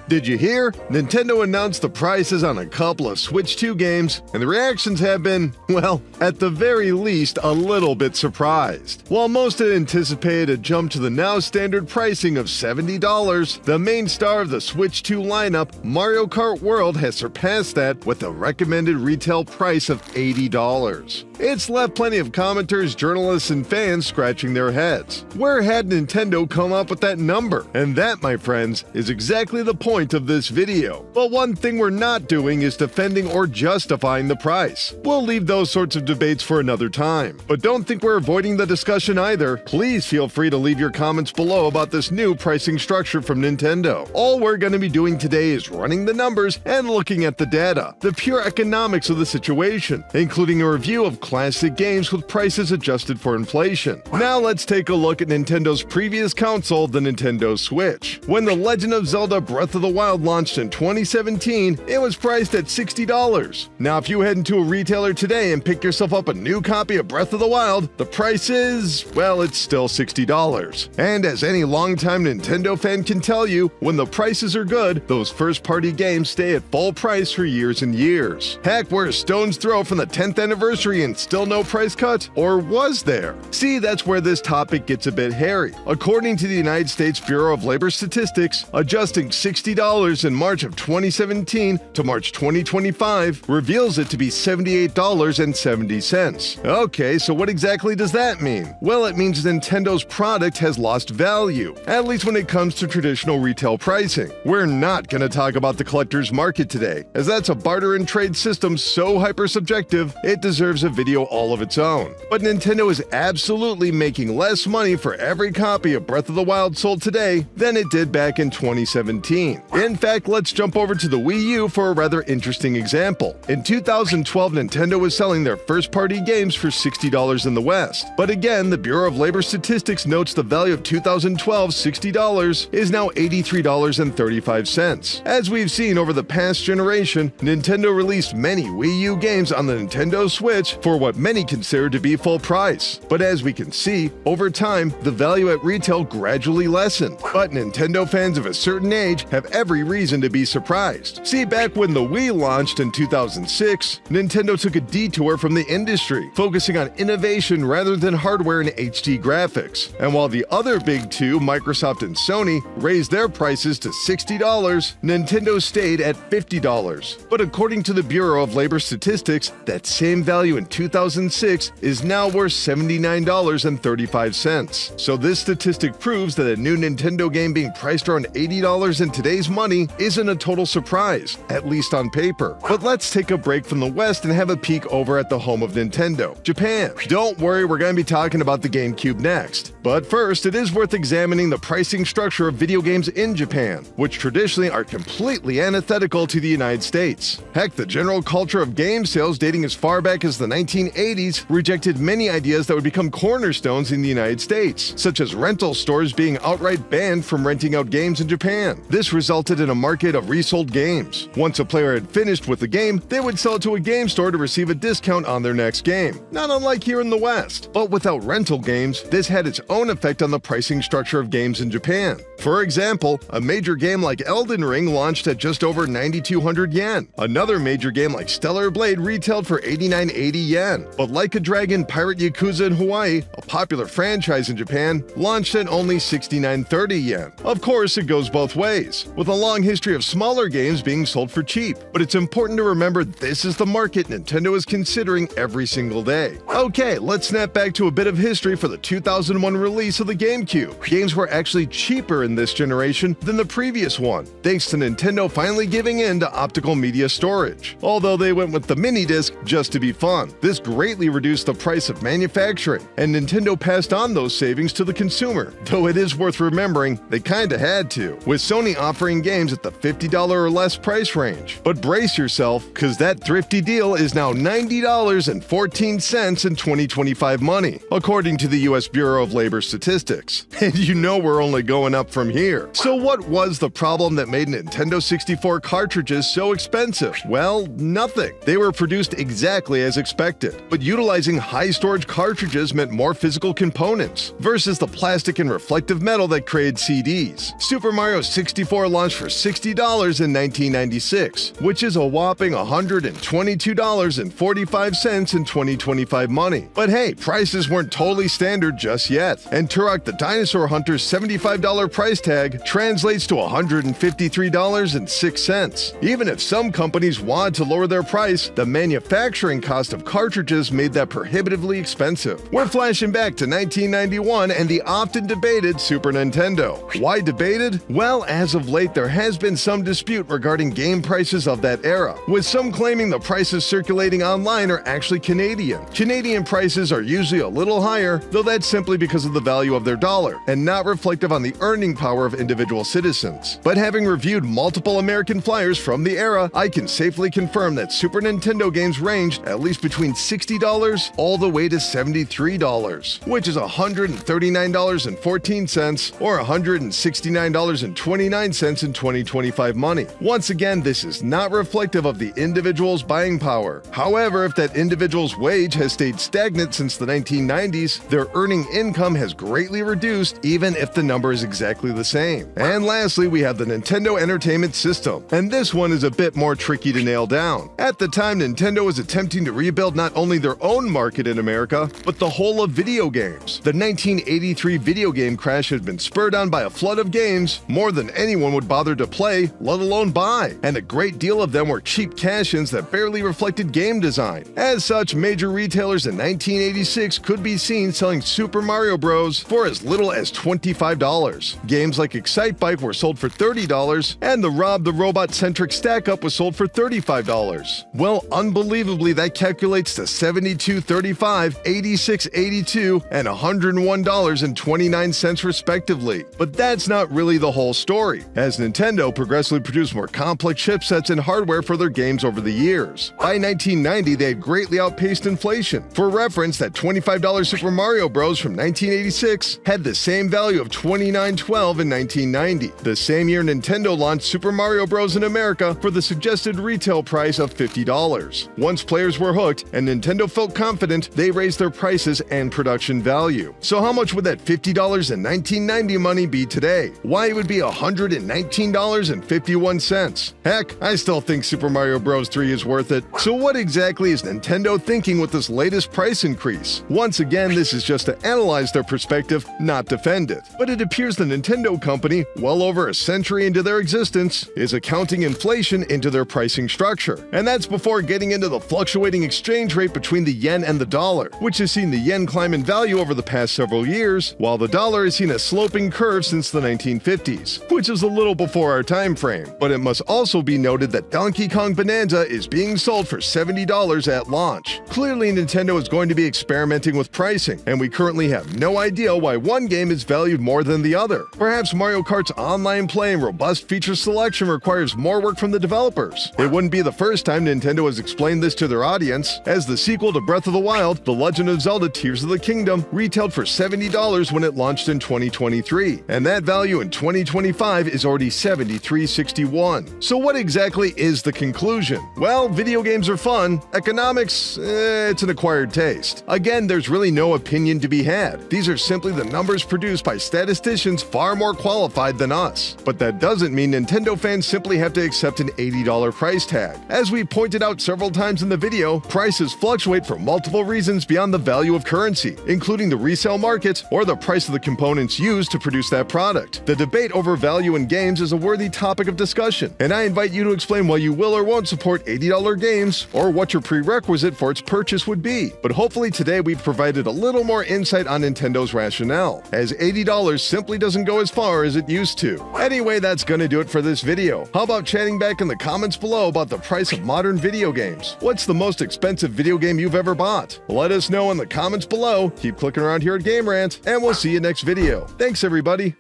Did you hear? Nintendo announced the prices on a couple of Switch 2 games, and the reactions have been, well, at the very least, a little bit surprised. While most had anticipated a jump to the now standard pricing of $70, the main star of the Switch 2 lineup, Mario Kart World, has surpassed that with a recommended retail price of $80. It's left plenty of commenters, journalists, and fans scratching their heads. Where had Nintendo come up with that number? And that, my friends, is exactly the point of this video. But one thing we're not doing is defending or justifying the price. We'll leave those sorts of debates for another time. But don't think we're avoiding the discussion either. Please feel free to leave your comments below about this new pricing structure from Nintendo. All we're going to be doing today is running the numbers and looking at the data, the pure economics of the situation, including a review of classic games with prices adjusted for inflation. Now let's take a look at Nintendo's previous console, the Nintendo Switch. When The Legend of Zelda Breath of the Wild launched in 2017, it was priced at $60. Now if you head into a retailer today and pick yourself up a new copy of Breath of the Wild, the price is, well, it's still $60. And as any longtime Nintendo fan can tell you, when the prices are good, those first-party games stay at full price for years and years. Heck, we're a stone's throw from the 10th anniversary and still no price cut? Or was there? See, that's where this topic gets a bit hairy. According to the United States Bureau of Labor Statistics, adjusting $60 in March of 2017 to March 2025 reveals it to be $78.70. Okay, so what exactly does that mean? Well, it means Nintendo's product has lost value, at least when it comes to traditional retail pricing. We're not going to talk about the collector's market today, as that's a barter and trade system so hyper-subjective, it deserves a video all of its own. But Nintendo is absolutely making less money for every copy of Breath of the Wild sold today than it did back in 2017. In fact, let's jump over to the Wii U for a rather interesting example. In 2012, Nintendo was selling their first-party games for $60 in the West. But again, the Bureau of Labor Statistics notes the value of 2012's $60 is now $83.35. As we've seen over the past generation, Nintendo released many Wii U games on the Nintendo Switch for what many consider to be full price. But as we can see, over time, the value at retail gradually lessened. But Nintendo fans of a certain age have every reason to be surprised. See, back when the Wii launched in 2006, Nintendo took a detour from the industry, focusing on innovation rather than hardware and HD graphics. And while the other big two, Microsoft and Sony, raised their prices to $60, Nintendo stayed at $50. But according to the Bureau of Labor Statistics, that same value in 2006 is now worth $79.35. So this statistic proves that a new Nintendo game being priced around $80 in today's money isn't a total surprise, at least on paper. But let's take a break from the West and have a peek over at the home of Nintendo, Japan. Don't worry, we're going to be talking about the GameCube next. But first, it is worth examining the pricing structure of video games in Japan, which traditionally are completely antithetical to the United States. Heck, the general culture of game sales dating as far back as the 1980s rejected many ideas that would become cornerstones in the United States, such as rental stores being outright banned from renting out games in Japan. This resulted in a market of resold games. Once a player had finished with the game, they would sell it to a game store to receive a discount on their next game, not unlike here in the West. But without rental games, this had its own effect on the pricing structure of games in Japan. For example, a major game like Elden Ring launched at just over 9,200 yen. Another major game like Stellar Blade retailed for 8980 yen. But Like a Dragon Pirate Yakuza in Hawaii, a popular franchise in Japan, launched at only 6930 yen. Of course, it goes both ways, with a long history of smaller games being sold for cheap. But it's important to remember this is the market Nintendo is considering every single day. Okay, let's snap back to a bit of history for the 2001 release of the GameCube. Games were actually cheaper in this generation than the previous one, thanks to Nintendo finally giving in to optical media storage. Although they went with the mini disc just to be fun. This greatly reduced the price of manufacturing, and Nintendo passed on those savings to the consumer, though it is worth remembering they kinda had to, with Sony offering games at the $50 or less price range. But brace yourself, cause that thrifty deal is now $90.14 in 2025 money, according to the US Bureau of Labor Statistics. And you know we're only going up from here. So what was the problem that made Nintendo 64 cartridges so expensive? Well, nothing. They were produced exactly as expected, but utilizing high storage cartridges meant more physical components versus the plastic and reflective metal that created CDs. Super Mario 64 launched for $60 in 1996, which is a whopping $122.45 in 2025 money. But hey, prices weren't totally standard just yet, and Turok the Dinosaur Hunter's $75 price tag translates to $153.06. Even if some companies wanted to lower their price, the manufacturing cost of cartridges made that prohibitively expensive. We're flashing back to 1991 and the often debated Super Nintendo. Why debated? Well, as of late, there has been some dispute regarding game prices of that era, with some claiming the prices circulating online are actually Canadian. Canadian prices are usually a little higher, though that's simply because of the value of their dollar, and not reflective on the earning power of individual citizens. But having reviewed multiple American flyers from the era, I can safely confirm that Super Nintendo games ranged at least between $60 all the way to $73, which is $139.14 or $169.29 in 2025 money. Once again, this is not reflective of the individual's buying power. However, if that individual's wage has stayed stagnant since the 1990s, their earning income has greatly reduced even if the number is exactly the same. And lastly, we have the Nintendo Entertainment System, and this one is a bit more tricky to nail down. At the time, Nintendo was attempting to rebuild not only their own market in America, but the whole of video games. The 1983 video game crash had been spurred on by a flood of games, more than anyone would bother to play, let alone buy, and a great deal of them were cheap cash-ins that barely reflected game design. As such, major retailers in 1986 could be seen selling Super Mario Bros. For as little as $25. Games like Excite Bike were sold for $30, and the Rob the Robot-centric Stack-Up was sold for $35. Well, unbelievably, that calculates to $72.35, $86.82, and $101.29 respectively. But that's not really the whole story, as Nintendo progressively produced more complex chipsets and hardware for their games over the years. By 1990, they had greatly outpaced inflation. For reference, that $25 Super Mario Bros. From 1986 had the same value of $29.12 in 1990, the same year Nintendo launched Super Mario Bros. In America for the suggested retail price of $50. Once players were hooked and Nintendo felt confident, they raised their prices and production value. So how much would that $50 in 1990 money be today? Why, it would be $119.51. Heck, I still think Super Mario Bros. 3 is worth it. So what exactly is Nintendo thinking with this latest price increase? Once again, this is just to analyze their perspective, not defend it. But it appears the Nintendo company, well over a century into their existence, is accounting inflation into their pricing structure. And that's before getting into the fluctuating exchange rate between the yen and the dollar, which has seen the yen climb in value over the past several years, while the dollar has seen a sloping curve since the 1950s, which is a little before our time frame. But it must also be noted that Donkey Kong Bonanza is being sold for $70 at launch. Clearly, Nintendo is going to be experimenting with pricing, and we currently have no idea why one game is valued more than the other. Perhaps Mario Kart's online play and robust feature selection requires more work from the developers. It wouldn't be the first time Nintendo has explained this to their audience, as the sequel to Breath of the Wild, The Legend of Zelda Tears of the Kingdom, retailed for $70 when it launched in 2023, and that value in 2025 is already $73.61. So what exactly is the conclusion? Well, video games are fun. Economics, it's an acquired taste. Again, there's really no opinion to be had. These are simply the numbers produced by statisticians far more qualified than us. But that doesn't mean Nintendo fans simply have to accept an $80 price tag. As we pointed out several times in the video, prices fluctuate for multiple reasons beyond the value of currency, including the resale market or the price of the components used to produce that product. The debate over value in games is a worthy topic of discussion, and I invite you to explain why you will or won't support $80 games, or what your prerequisite for its purchase would be. But hopefully today we've provided a little more insight on Nintendo's rationale, as $80 simply doesn't go as far as it used to. Anyway, that's gonna do it for this video. How about chatting back in the comments below about the price of modern video games? What's the most expensive video game you've ever bought? Let us know in the comments below. Keep clicking around here at Game Rant, and we'll see you next video. Thanks everybody!